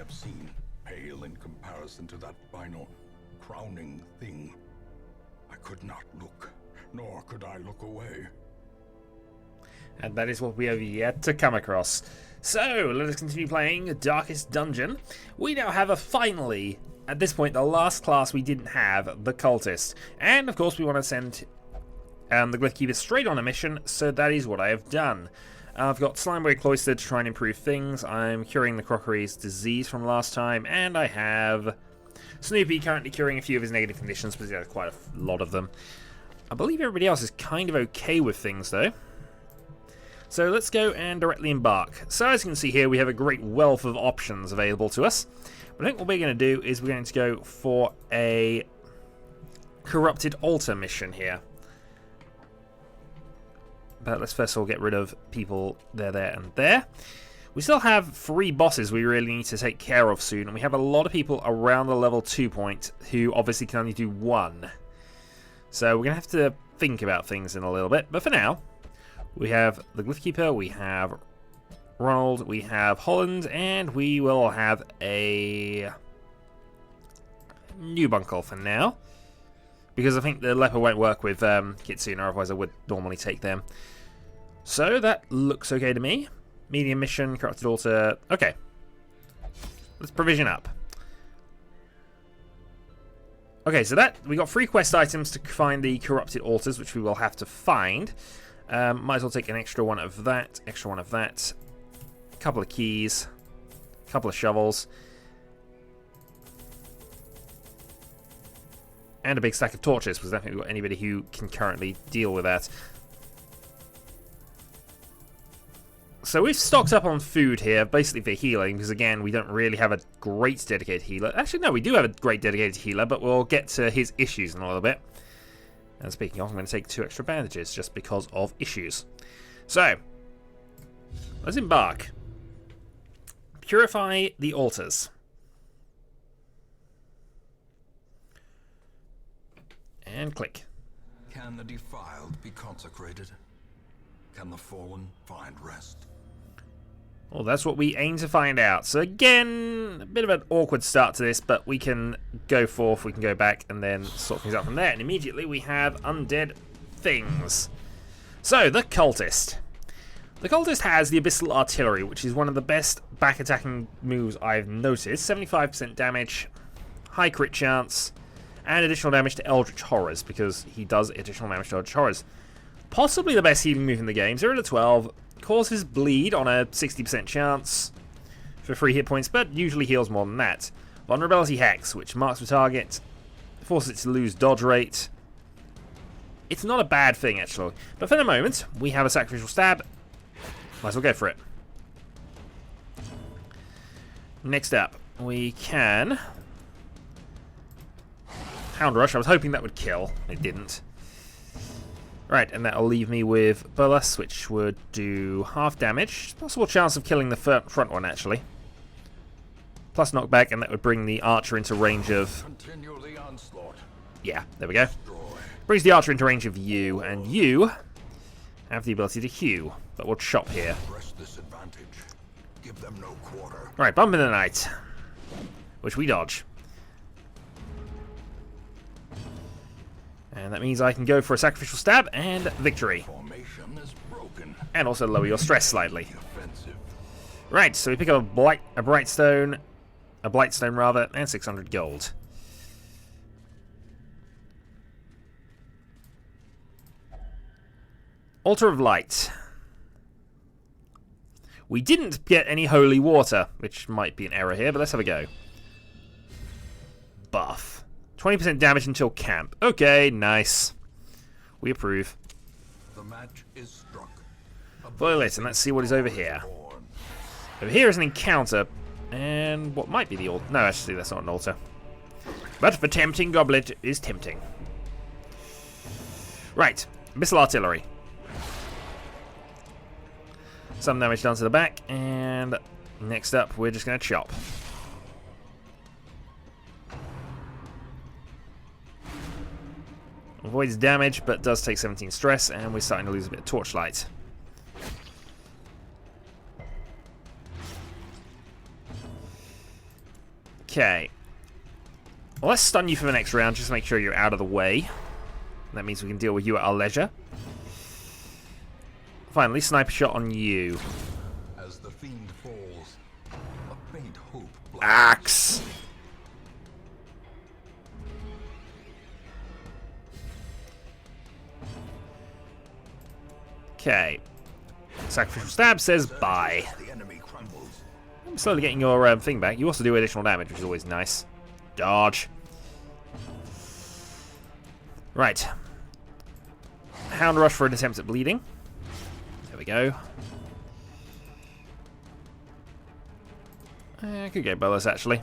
have seen pale in comparison to that final, crowning thing. I could not look, nor could I look away. And that is what we have yet to come across. So, let us continue playing Darkest Dungeon. We now have finally, at this point, the last class we didn't have, the Cultist. And, of course, we want to send the Glyphkeeper straight on a mission, so that is what I have done. I've got Slimeberry Cloister to try and improve things. I'm curing the Crockery's disease from last time, and I have Snoopy currently curing a few of his negative conditions, but he has quite a lot of them. I believe everybody else is kind of okay with things, though. So let's go and directly embark. So as you can see here, we have a great wealth of options available to us. But I think what we're going to do is we're going to go for a Corrupted Altar mission here. But let's first of all get rid of people there, and there. We still have 3 bosses we really need to take care of soon, and we have a lot of people around the level 2 point who obviously can only do 1. So we're going to have to think about things in a little bit, but for now, we have the Glyphkeeper, we have Ronald, we have Holland, and we will have a Nubuncle for now. Because I think the Leper won't work with Kitsune, otherwise I would normally take them. So that looks okay to me. Medium mission, Corrupted Altar. Okay. Let's provision up. Okay, so that we got 3 quest items to find the Corrupted Altars, which we will have to find. Might as well take an extra one of that, a couple of keys, a couple of shovels, and a big stack of torches, because I don't think we've got anybody who can currently deal with that. So we've stocked up on food here, basically for healing, because again, we don't really have a great dedicated healer. Actually, no, we do have a great dedicated healer, but we'll get to his issues in a little bit. And speaking of, I'm going to take 2 extra bandages just because of issues. So, let's embark. Purify the altars. And click. Can the defiled be consecrated? Can the fallen find rest? Well, that's what we aim to find out. So again, a bit of an awkward start to this, but we can go forth, we can go back, and then sort things out from there. And immediately we have undead things. So, the Cultist. The Cultist has the Abyssal Artillery, which is one of the best back-attacking moves I've noticed. 75% damage, high crit chance, and additional damage to Eldritch Horrors, because he does additional damage to Eldritch Horrors. Possibly the best healing move in the game. 0 to 12. Causes bleed on a 60% chance for 3 hit points, but usually heals more than that. Vulnerability Hex, which marks the target, forces it to lose dodge rate. It's not a bad thing, actually. But for the moment, we have a Sacrificial Stab. Might as well go for it. Next up, we can Hound Rush. I was hoping that would kill. It didn't. Right, and that'll leave me with Bolus, which would do half damage. Possible chance of killing the front one, actually. Plus knockback, and that would bring the archer into range of... Continue the onslaught. Yeah, there we go. Destroy. Brings the archer into range of you, and you have the ability to hew. But we'll chop here. Press this advantage. Give them no quarter. Right, Bump in the Night, which we dodge. And that means I can go for a Sacrificial Stab and victory. Formation is broken. And also lower your stress slightly. Offensive. Right, so we pick up a Blightstone rather, and 600 gold. Altar of Light. We didn't get any holy water, which might be an error here, but let's have a go. Buff. 20% damage until camp. Okay, nice. We approve. The match is struck. Violet, and let's see what is over here. Over here is an encounter, and what might be the altar? No, actually, that's not an altar. But the tempting goblet is tempting. Right, Abyssal Artillery. Some damage done to the back, and next up, we're just going to chop. Avoids damage, but does take 17 stress, and we're starting to lose a bit of torchlight. Okay. Well, let's stun you for the next round, just to make sure you're out of the way. That means we can deal with you at our leisure. Finally, sniper shot on you. As the fiend falls, a faint hope. Axe! Okay. Sacrificial stab says bye. The enemy crumbles. I'm slowly getting your thing back. You also do additional damage, which is always nice. Dodge. Right. Hound rush for an attempt at bleeding. There we go. I could go bolus, actually.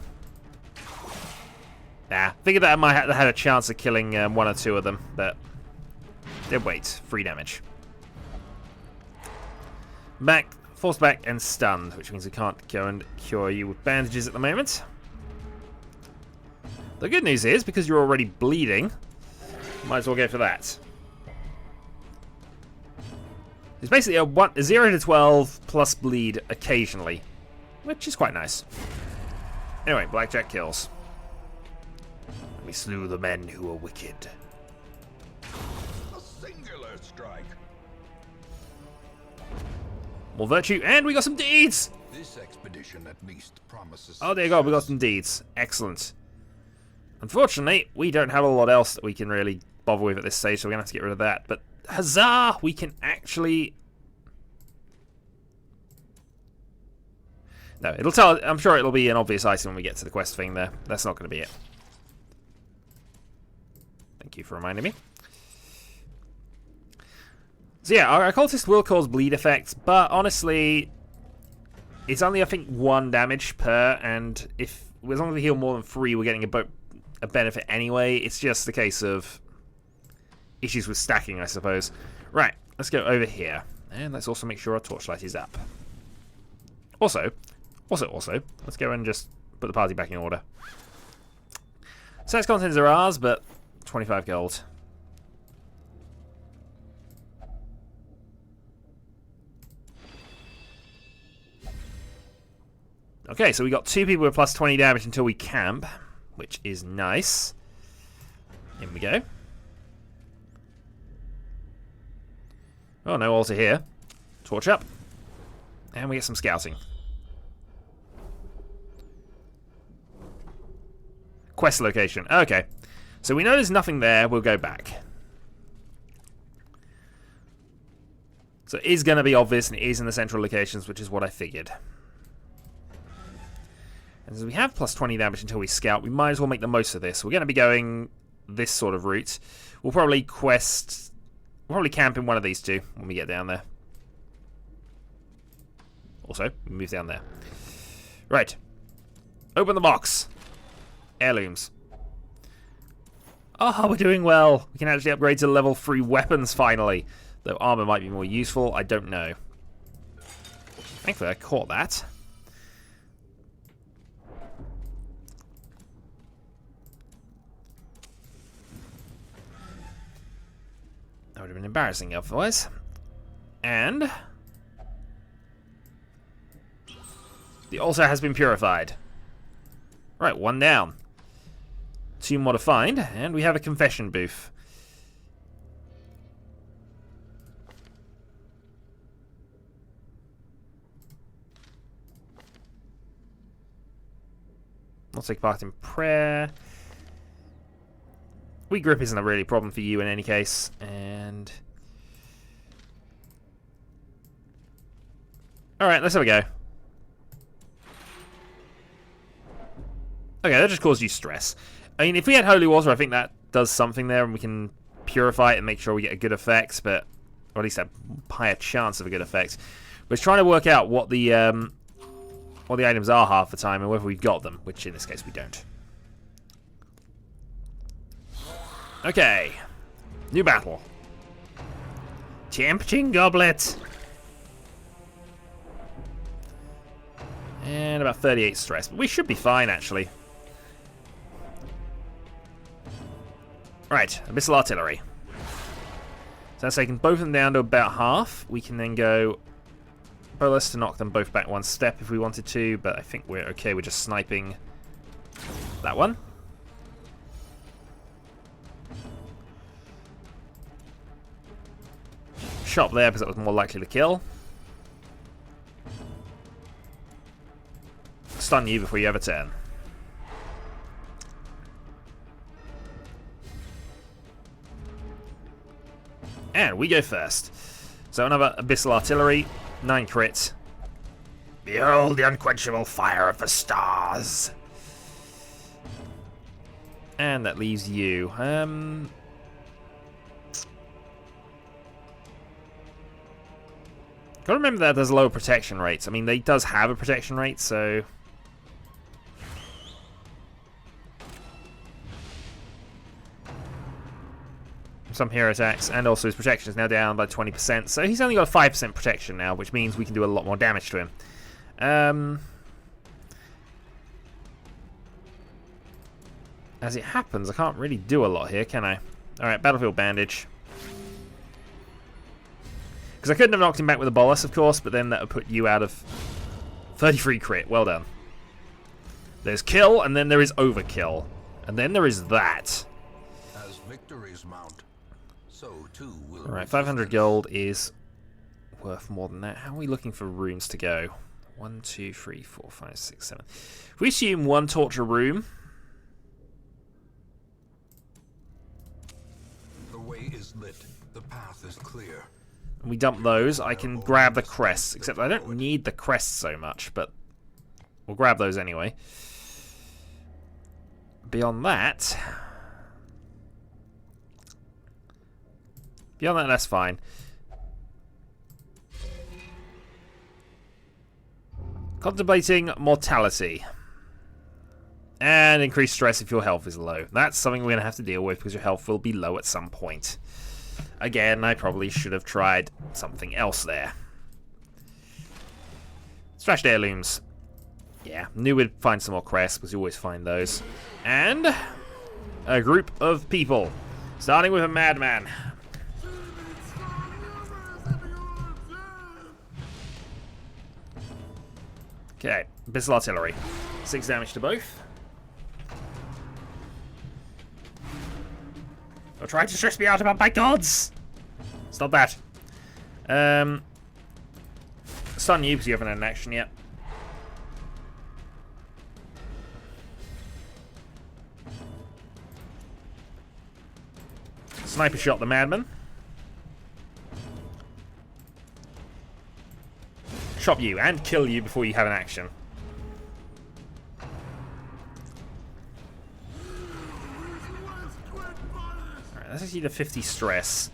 Nah, figured that I might have had a chance of killing one or two of them, but did wait. 3 damage. Back, forced back, and stunned, which means we can't go and cure you with bandages at the moment. The good news is, because you're already bleeding, might as well go for that. It's basically a 0 to 12 plus bleed occasionally, which is quite nice. Anyway, blackjack kills. We slew the men who were wicked. A singular strike. More virtue, and we got some deeds! This expedition at least promises. Oh, there you go, we got some deeds. Excellent. Unfortunately, we don't have a lot else that we can really bother with at this stage, so we're going to have to get rid of that. But huzzah! We can actually... No, it'll tell... I'm sure it'll be an obvious item when we get to the quest thing there. That's not going to be it. Thank you for reminding me. So yeah, our occultist will cause bleed effects, but honestly, it's only, I think, 1 damage per, and if as long as we heal more than 3, we're getting a benefit anyway. It's just a case of issues with stacking, I suppose. Right, let's go over here, and let's also make sure our torchlight is up. Also, let's go and just put the party back in order. Sets contents are ours, but 25 gold. Okay, so we got 2 people with plus 20 damage until we camp, which is nice. In we go. Oh, no altar here. Torch up. And we get some scouting. Quest location. Okay. So we know there's nothing there. We'll go back. So it is going to be obvious, and it is in the central locations, which is what I figured. And so we have plus 20 damage until we scout. We might as well make the most of this. We're going to be going this sort of route. We'll probably quest... We'll probably camp in one of these two when we get down there. Also, we move down there. Right. Open the box. Heirlooms. Oh, we're doing well. We can actually upgrade to level 3 weapons finally. Though armor might be more useful. I don't know. Thankfully, I caught that. That would have been embarrassing otherwise. And the altar has been purified. Right, 1 down. 2 more to find, and we have a confession booth. I'll take part in prayer. Weak grip isn't a really problem for you in any case, and... Alright, let's have a go. Okay, that just caused you stress. I mean, if we had Holy Water, I think that does something there, and we can purify it and make sure we get a good effect, but... Or at least a higher chance of a good effect. We're trying to work out what the items are half the time, and whether we've got them, which in this case we don't. Okay. New battle. Championing Goblet. And about 38 stress. But we should be fine, actually. Right. Abyssal Artillery. So that's taking both of them down to about half. We can then go Bolus to knock them both back 1 step if we wanted to, but I think we're okay with just sniping that one. Shot there because that was more likely to kill. Stun you before you have a turn. And we go first. So another Abyssal Artillery, 9 crits. Behold the unquenchable fire of the stars. And that leaves you. Gotta remember that there's lower protection rates. I mean, they does have a protection rate, so... some hero attacks, and also his protection is now down by 20%, so he's only got a 5% protection now, which means we can do a lot more damage to him. As it happens, I can't really do a lot here, can I? Alright, Battlefield Bandage. Because I couldn't have knocked him back with a bolus, of course, but then that would put you out of 33 crit. Well done. There's kill, and then there is overkill. And then there is that. As victories mount, so too will Alright, 500 gold is worth more than that. How are we looking for rooms to go? 1, 2, 3, 4, 5, 6, 7. If we assume 1 torture room... the way is lit, the path is clear. and we dump those, I can grab the crests. Except I don't need the crests so much, but we'll grab those anyway. Beyond that... that's fine. Contemplating mortality. And increased stress if your health is low. That's something we're going to have to deal with because your health will be low at some point. Again, I probably should have tried something else there. Smashed heirlooms. Yeah, knew we'd find some more crests because you always find those. And a group of people. Starting with a madman. Okay, Abyssal Artillery. 6 damage to both. You're trying to stress me out about my gods! Stop that. Stun you because you haven't had an action yet. Sniper shot the madman. Chop you and kill you before you have an action. Alright, that's actually the 50 stress.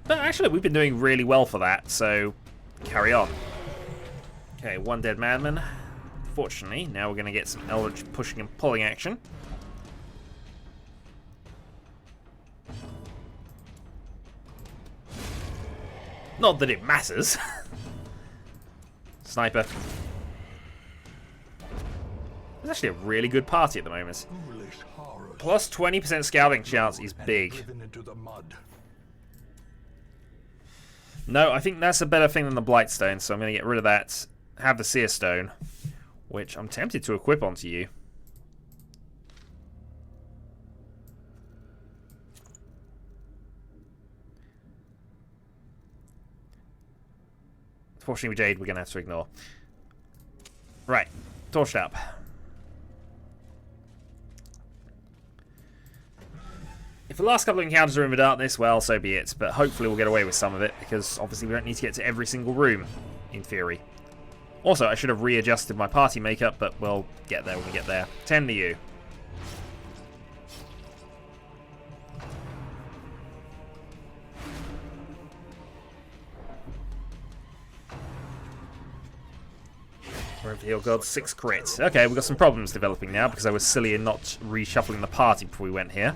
But actually, we've been doing really well for that, so carry on. Okay, 1 dead madman. Fortunately, now we're going to get some Eldritch pushing and pulling action. Not that it matters. Sniper. It's actually a really good party at the moment. Plus 20% scouting chance is big. No, I think that's a better thing than the Blightstone, so I'm going to get rid of that. Have the Seer Stone, which I'm tempted to equip onto you. Fortunately with Jade, we're going to have to ignore. Right, torched up. If the last couple of encounters are in the darkness, well, so be it. But hopefully we'll get away with some of it, because obviously we don't need to get to every single room, in theory. Also, I should have readjusted my party makeup, but we'll get there when we get there. 10 to you. Reveal God, 6 crits. Okay, we've got some problems developing now because I was silly in not reshuffling the party before we went here.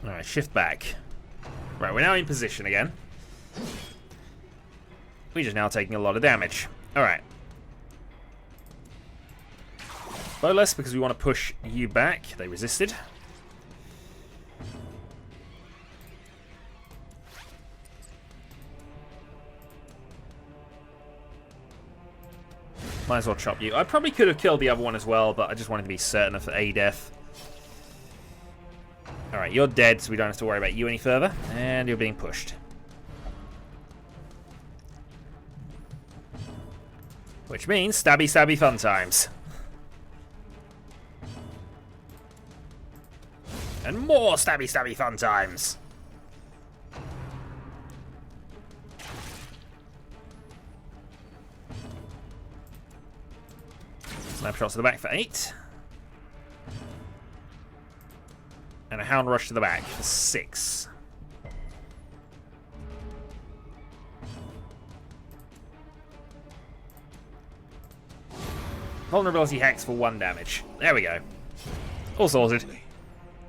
Alright, shift back. Right, we're now in position again. We're just now taking a lot of damage. Alright. Bolus, because we want to push you back. They resisted. Might as well chop you. I probably could have killed the other one as well, but I just wanted to be certain of a death. Alright, you're dead, so we don't have to worry about you any further. And you're being pushed. Which means stabby stabby fun times. And more stabby stabby fun times. Snapshots to the back for 8. And a Hound Rush to the back for 6. Vulnerability hacks for 1 damage. There we go. All sorted.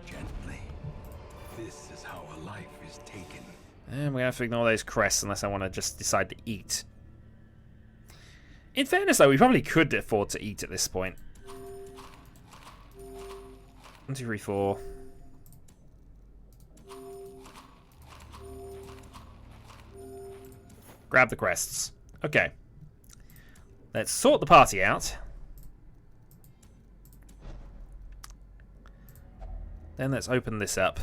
Gently. This is how a life is taken. And we have to ignore those crests unless I want to just decide to eat. In fairness, though, we probably could afford to eat at this point. 1, 2, 3, 4. Grab the crests. Okay. Let's sort the party out. Then let's open this up.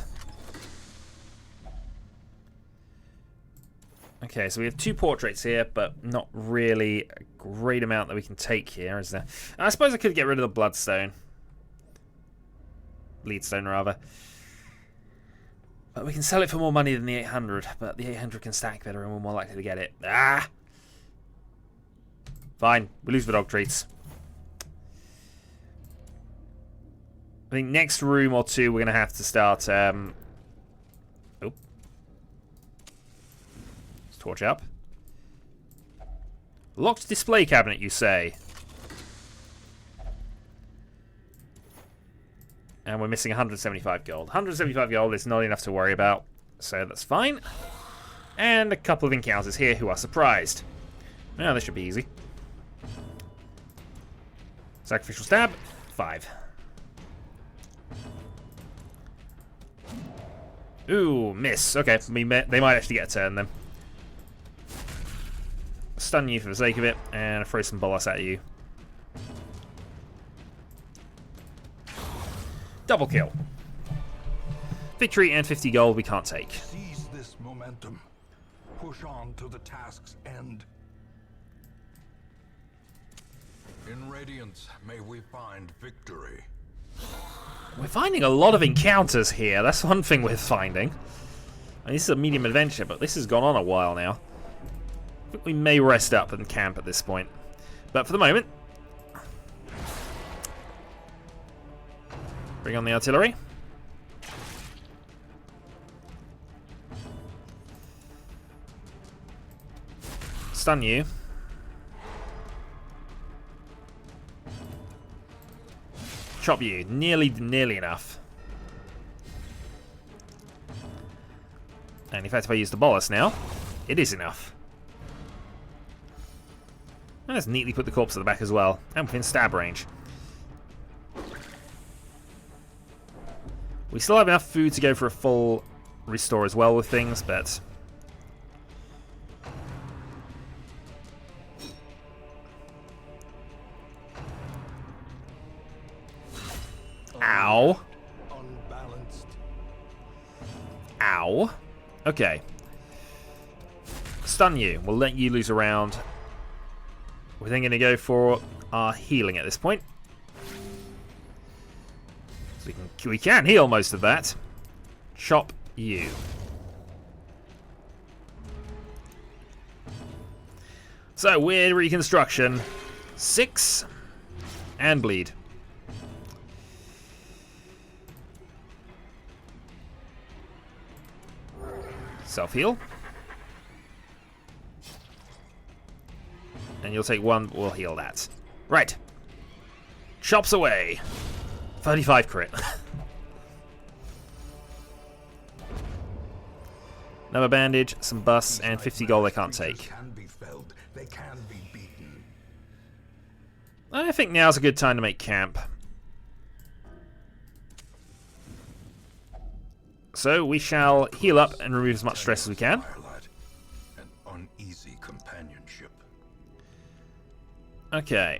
Okay, so we have 2 portraits here, but not really a great amount that we can take here, is there? I suppose I could get rid of the bloodstone. Bleedstone, rather. But we can sell it for more money than the 800, but the 800 can stack better and we're more likely to get it. Ah! Fine, we lose the dog treats. I think next room or 2 we're going to have to start... Let's torch up. Locked display cabinet, you say? And we're missing 175 gold. 175 gold is not enough to worry about, so that's fine. And a couple of encounters here who are surprised. Now this should be easy. Sacrificial stab, 5. Ooh, miss. Okay, they might actually get a turn then. Stun you for the sake of it, and throw some bolus at you. Double kill. Victory and 50 gold we can't take. Seize this momentum. Push on to the task's end. In Radiance, may we find victory. We're finding a lot of encounters here. That's one thing we're finding. I mean, this is a medium adventure, but this has gone on a while now. I think we may rest up and camp at this point. But for the moment, bring on the artillery. Stun you. Chop you. Nearly enough. And in fact, if I use the bolus now, it is enough. And let's neatly put the corpse at the back as well, and within stab range. We still have enough food to go for a full restore as well with things, but... Ow. Unbalanced. Ow. Okay. Stun you. We'll let you lose a round. We're then going to go for our healing at this point. So we can heal most of that. Chop you. So, weird reconstruction. 6. And bleed. Self-heal. And you'll take 1, we'll heal that. Right. Chops away. 35 crit. Another bandage, some busts, and 50 gold I can't take. Can be felled. They can be beaten. I think now's a good time to make camp. So we shall heal up and remove as much stress as we can. An uneasy companionship. Okay.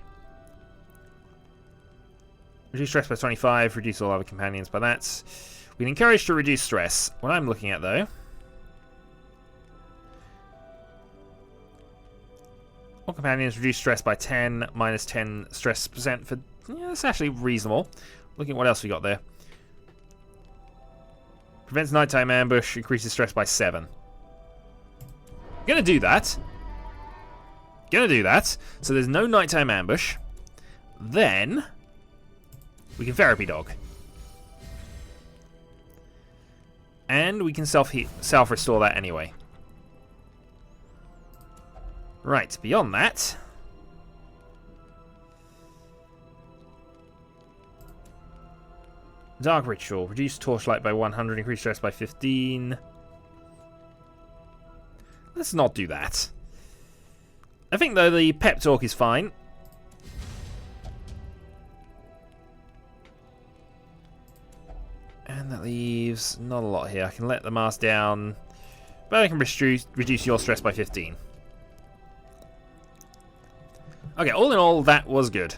Reduce stress by 25, reduce all other companions by that. We can encourage to reduce stress. What I'm looking at, though... all companions reduce stress by 10, minus 10 stress percent for... yeah, that's actually reasonable. Looking at what else we got there. Prevents nighttime ambush, increases stress by 7. Gonna do that. So there's no nighttime ambush. Then... we can therapy dog. And we can self-restore that anyway. Right, beyond that... Dark Ritual. Reduce torchlight by 100, increase stress by 15. Let's not do that. I think, though, the pep talk is fine. And that leaves not a lot here. I can let the mask down, but I can reduce your stress by 15. Okay, all in all, that was good.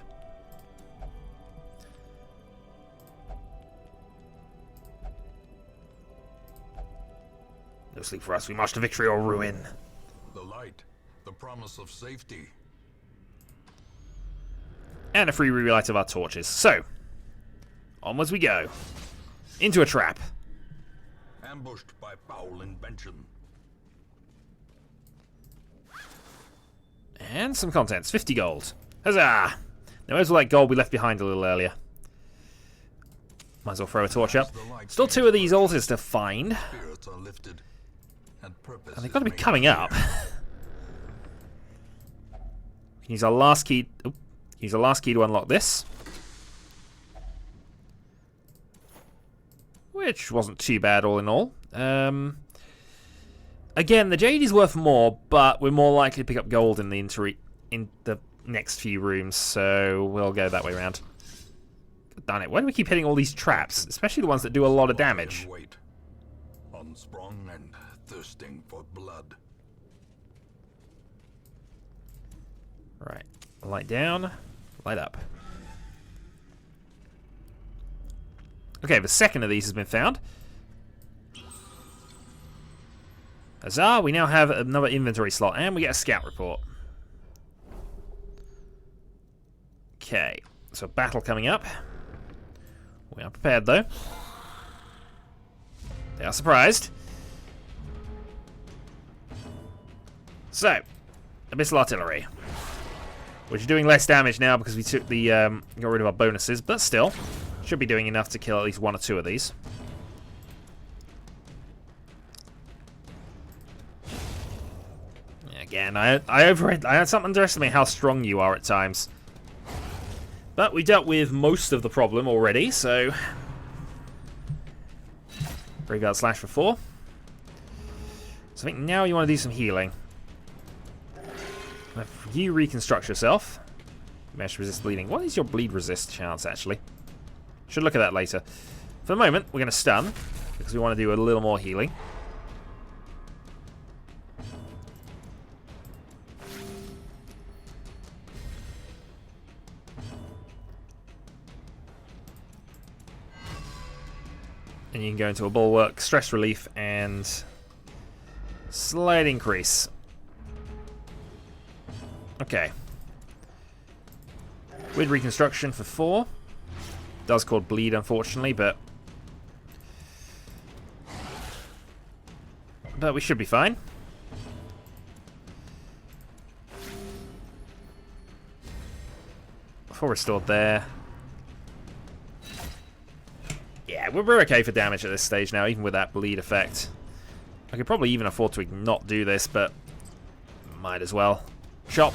No sleep for us. We march to victory or ruin. The light, the promise of safety. And a free relight of our torches. So, onwards we go. Into a trap. Ambushed by foul invention. And some contents. 50 gold. Huzzah! Now, where's all that gold we left behind a little earlier? Might as well throw a torch up. Still 2 of these altars to find. Spirits are lifted, and they've got to be coming up. Use our last key. Use our last key to unlock this. Which wasn't too bad all in all. Again, the jade is worth more, but we're more likely to pick up gold in the next few rooms, so we'll go that way around. Darn it, why do we keep hitting all these traps? Especially the ones that do a lot of damage. Wait. Unsprung and thirsting for blood. Right. Light down. Light up. Okay, the second of these has been found. Huzzah, we now have another inventory slot, and we get a scout report. Okay, so battle coming up. We are prepared, though. They are surprised. So, Abyssal Artillery. Which is doing less damage now because we took the got rid of our bonuses, but still, should be doing enough to kill at least 1 or 2 of these. Again, I underestimate how strong you are at times. But we dealt with most of the problem already, so... Graveyard Slash for 4. So I think now you want to do some healing. If you reconstruct yourself. Mesh resist bleeding. What is your bleed resist chance, actually? Should look at that later. For the moment, we're going to stun, because we want to do a little more healing. And you can go into a bulwark, stress relief, and slight increase. Okay. With reconstruction for 4. Does cause bleed, unfortunately, but we should be fine. Full restored there. Yeah, we're okay for damage at this stage now, even with that bleed effect. I could probably even afford to not do this, but might as well. Chop.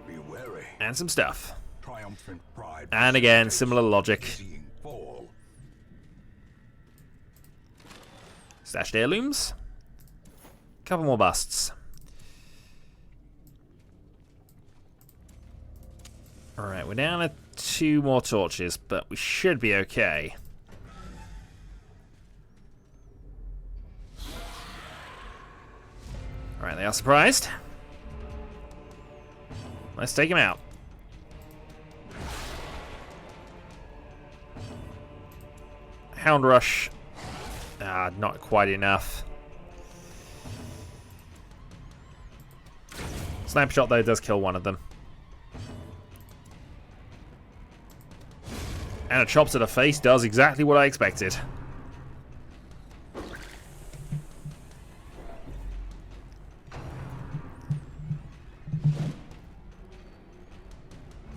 Be wary. And some stuff. Triumphant pride. And again, similar logic. Stashed heirlooms. Couple more busts. Alright, we're down to 2 more torches, but we should be okay. Alright, they are surprised. Let's take him out. Hound Rush. Not quite enough. Sniper Shot, though, does kill one of them. And a chop to the face does exactly what I expected.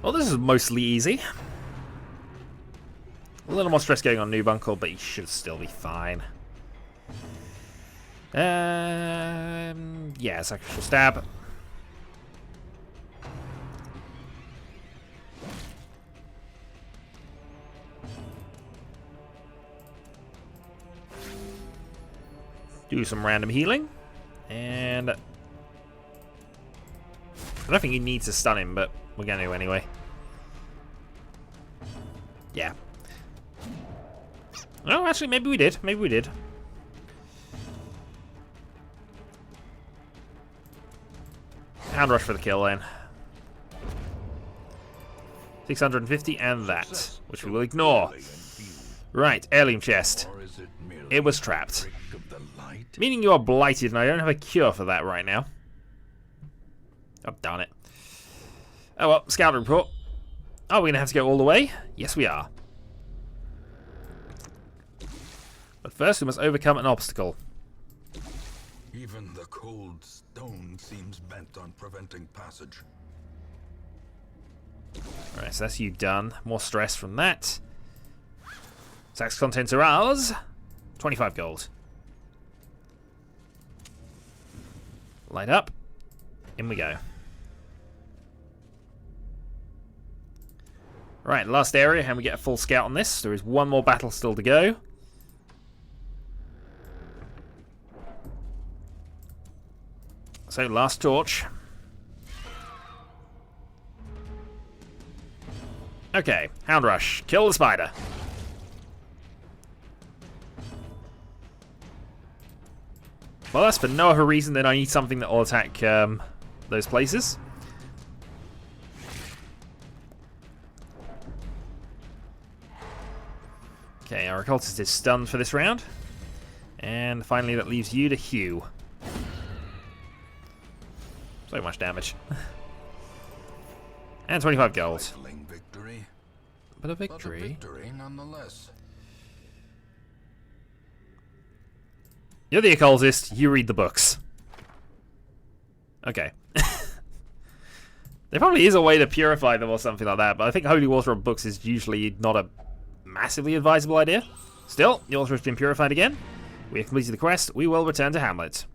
Well, this is mostly easy. A little more stress going on Noob Uncle, but he should still be fine. Yeah, sacrificial stab. Do some random healing. And I don't think he needs to stun him, but we're going to anyway. Yeah. Oh, actually, maybe we did. Maybe we did. Hound Rush for the kill, then. 650 and that, which we will ignore. Right, heirloom chest. It was trapped. Meaning you are blighted, and I don't have a cure for that right now. Oh, darn it. Oh well, scout report. Oh, we're going to have to go all the way? Yes, we are. But first, we must overcome an obstacle. Even the cold stone seems bent on preventing passage. Alright, so that's you done. More stress from that. Sack's contents are ours. 25 gold. Light up. In we go. Right, last area, and we get a full scout on this. There is one more battle still to go. So, last torch. Okay, Hound Rush. Kill the spider. Well, that's for no other reason than I need something that will attack those places. Okay, our occultist is stunned for this round. And finally that leaves you to hew. So much damage. And 25 gold. Victory, But a victory. but a victory nonetheless. You're the occultist, you read the books. Okay. There probably is a way to purify them or something like that, but I think holy water on books is usually not a massively advisable idea. Still, the altar has been purified again. We have completed the quest. We will return to Hamlet.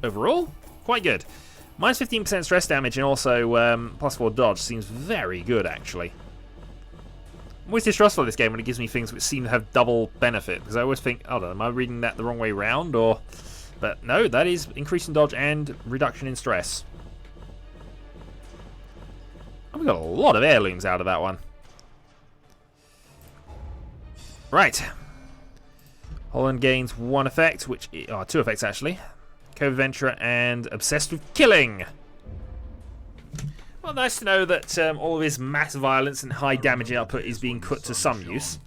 Overall, quite good. Minus 15% stress damage and also plus 4 dodge seems very good, actually. I'm always distrustful of this game when it gives me things which seem to have double benefit, because I always think, oh, am I reading that the wrong way round, or... But no, that is increase in dodge and reduction in stress. And we got a lot of heirlooms out of that one. Right. Holland gains one effect, which... Oh, two effects, actually. Co-adventurer and obsessed with killing. Well, nice to know that all of his mass violence and high damage output is being put to some use.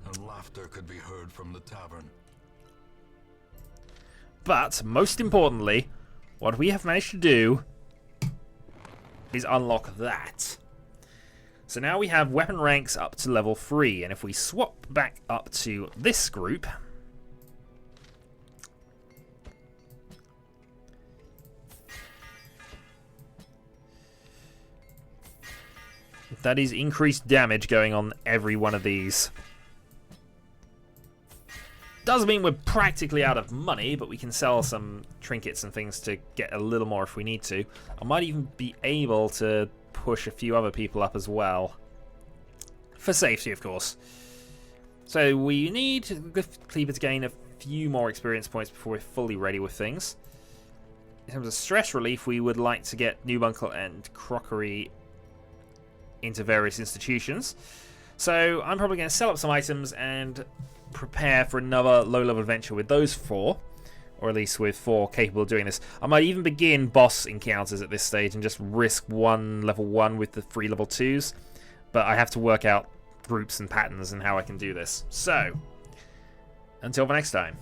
And laughter could be heard from the tavern. But, most importantly, what we have managed to do is unlock that. So now we have weapon ranks up to level 3, and if we swap back up to this group... That is increased damage going on every one of these. Does mean we're practically out of money, but we can sell some trinkets and things to get a little more if we need to. I might even be able to push a few other people up as well. For safety, of course. So we need the Cleaver to gain a few more experience points before we're fully ready with things. In terms of stress relief, we would like to get Noob Uncle and Crockery into various institutions. So I'm probably going to sell up some items and prepare for another low-level adventure with those 4. Or at least with 4 capable of doing this. I might even begin boss encounters at this stage and just risk one level 1 with the 3 level 2s. But I have to work out groups and patterns and how I can do this. So, until the next time.